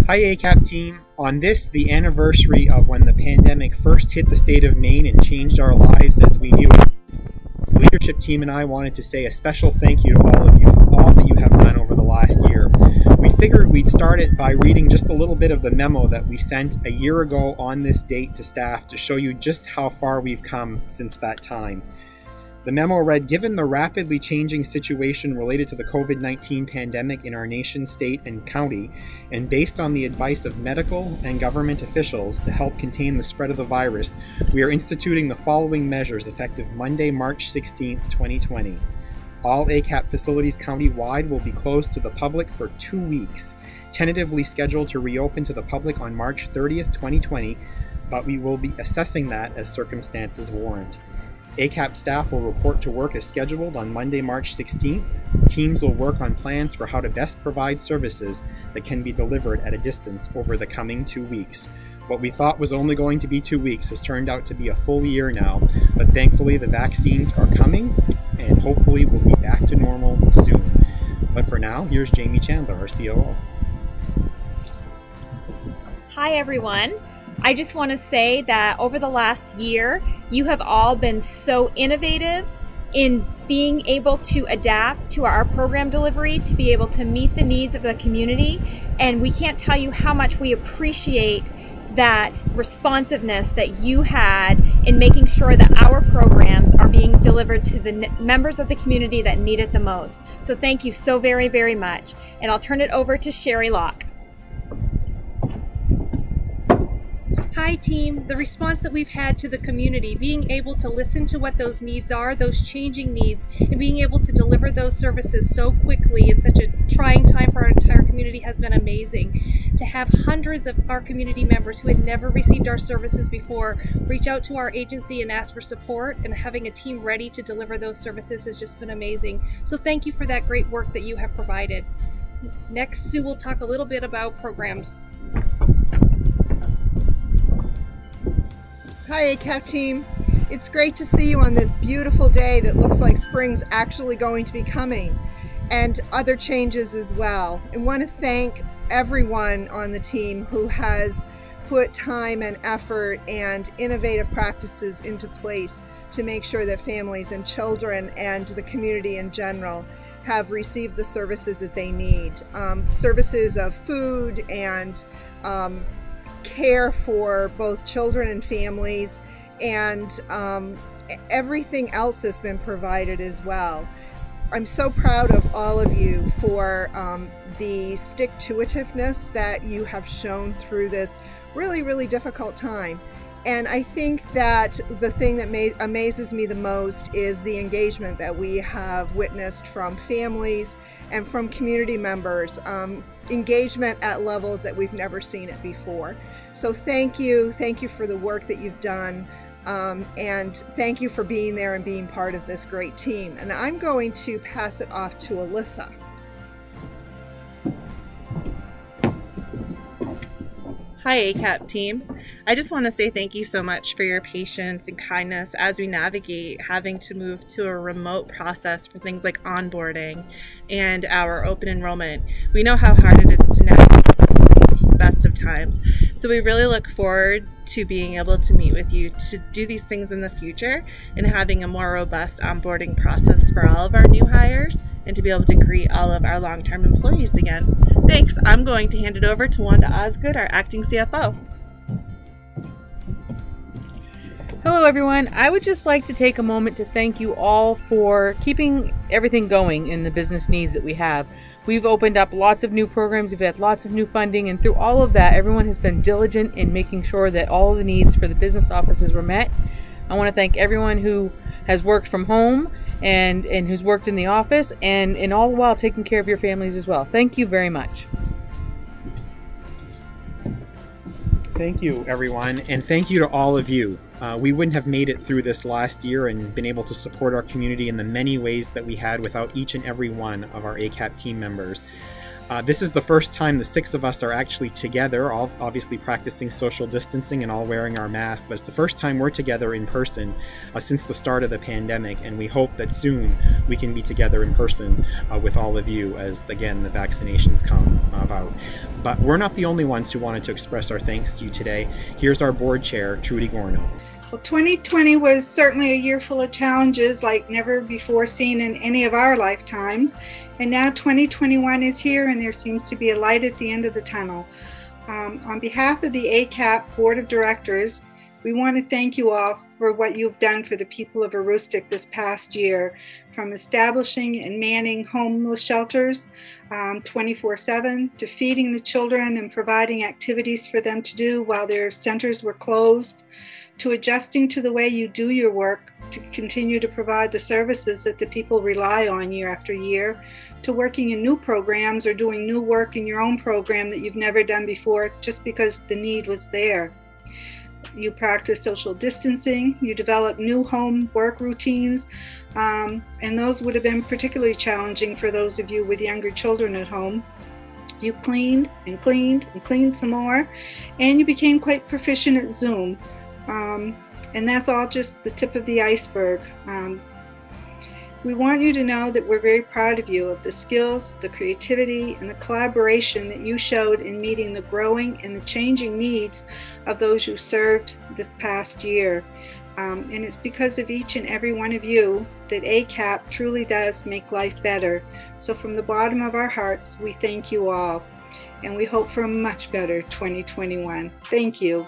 Hi ACAP team. On this, the anniversary of when the pandemic first hit the state of Maine and changed our lives as we knew it, the leadership team and I wanted to say a special thank you to all of you for all that you have done over the last year. We figured we'd start it by reading just a little bit of the memo that we sent a year ago on this date to staff to show you just how far we've come since that time. The memo read, given the rapidly changing situation related to the COVID-19 pandemic in our nation, state, and county, and based on the advice of medical and government officials to help contain the spread of the virus, we are instituting the following measures effective Monday, March 16, 2020. All ACAP facilities county-wide will be closed to the public for 2 weeks, tentatively scheduled to reopen to the public on March 30th, 2020, but we will be assessing that as circumstances warrant. ACAP staff will report to work as scheduled on Monday, March 16th. Teams will work on plans for how to best provide services that can be delivered at a distance over the coming 2 weeks. What we thought was only going to be 2 weeks has turned out to be a full year now, but thankfully the vaccines are coming and hopefully we'll be back to normal soon. But for now, here's Jamie Chandler, our COO. Hi everyone. I just want to say that over the last year, you have all been so innovative in being able to adapt to our program delivery, to be able to meet the needs of the community. And we can't tell you how much we appreciate that responsiveness that you had in making sure that our programs are being delivered to the members of the community that need it the most. So thank you so very, very much. And I'll turn it over to Sherry Locke. Hi team, the response that we've had to the community, being able to listen to what those needs are, those changing needs, and being able to deliver those services so quickly in such a trying time for our entire community has been amazing. To have hundreds of our community members who had never received our services before reach out to our agency and ask for support, and having a team ready to deliver those services has just been amazing. So thank you for that great work that you have provided. Next, Sue will talk a little bit about programs. Hi ACAP team, it's great to see you on this beautiful day that looks like spring's actually going to be coming, and other changes as well. I want to thank everyone on the team who has put time and effort and innovative practices into place to make sure that families and children and the community in general have received the services that they need. Services of food and care for both children and families, and everything else has been provided as well. I'm so proud of all of you for the stick-to-itiveness that you have shown through this really, really difficult time. And I think that the thing that amazes me the most is the engagement that we have witnessed from families and from community members, engagement at levels that we've never seen it before. So thank you for the work that you've done, and thank you for being there and being part of this great team. And I'm going to pass it off to Alyssa. Hi ACAP team. I just want to say thank you so much for your patience and kindness as we navigate having to move to a remote process for things like onboarding and our open enrollment. We know how hard it is to navigate those things the best of times. So we really look forward to being able to meet with you to do these things in the future and having a more robust onboarding process for all of our new hires and to be able to greet all of our long-term employees again. Thanks. I'm going to hand it over to Wanda Osgood, our acting CFO. Hello everyone. I would just like to take a moment to thank you all for keeping everything going in the business needs that we have. We've opened up lots of new programs, we've had lots of new funding, and through all of that, everyone has been diligent in making sure that all of the needs for the business offices were met. I want to thank everyone who has worked from home and who's worked in the office, and all the while taking care of your families as well. Thank you very much. Thank you, everyone, and thank you to all of you. We wouldn't have made it through this last year and been able to support our community in the many ways that we had without each and every one of our ACAP team members. This is the first time the 6 of us are actually together, all obviously practicing social distancing and all wearing our masks, but it's the first time we're together in person since the start of the pandemic, and we hope that soon we can be together in person with all of you as, again, the vaccinations come about. But we're not the only ones who wanted to express our thanks to you today. Here's our board chair, Trudy Gorno. Well, 2020 was certainly a year full of challenges like never before seen in any of our lifetimes. And now 2021 is here, and there seems to be a light at the end of the tunnel. On behalf of the ACAP Board of Directors, we want to thank you all for what you've done for the people of Aroostook this past year, from establishing and manning homeless shelters 24/7 to feeding the children and providing activities for them to do while their centers were closed, to adjusting to the way you do your work to continue to provide the services that the people rely on year after year, to working in new programs or doing new work in your own program that you've never done before just because the need was there. You practice social distancing, you develop new home work routines, and those would have been particularly challenging for those of you with younger children at home. You cleaned and cleaned and cleaned some more, and you became quite proficient at Zoom. And that's all just the tip of the iceberg. We want you to know that we're very proud of you, of the skills, the creativity, and the collaboration that you showed in meeting the growing and the changing needs of those you served this past year. And it's because of each and every one of you that ACAP truly does make life better. So from the bottom of our hearts, we thank you all, and we hope for a much better 2021. Thank you.